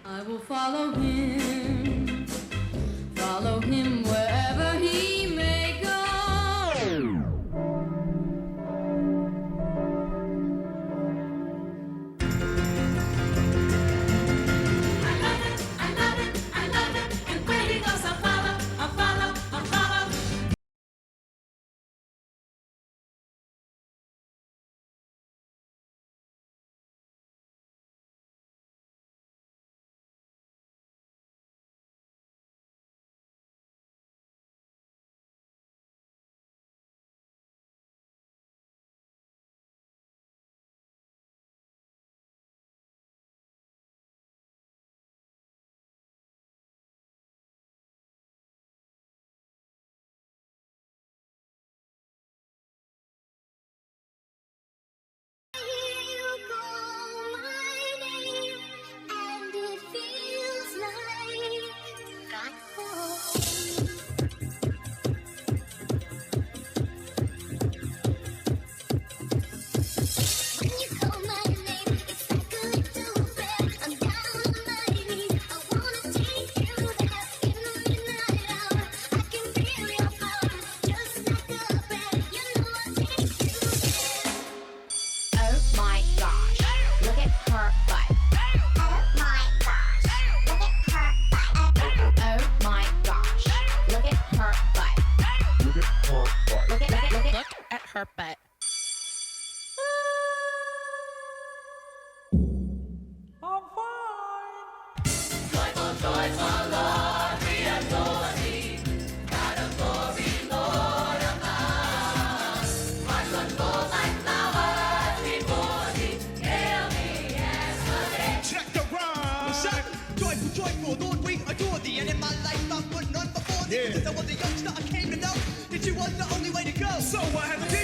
I will follow him wherever he may go. I love it, and where he goes, I follow. Her butt. Check the rhyme. Joyful, joyful, Lord, we adore thee. And in my life I put none before thee. Because I was a youngster, I came to know that you was the only way to go. So I had to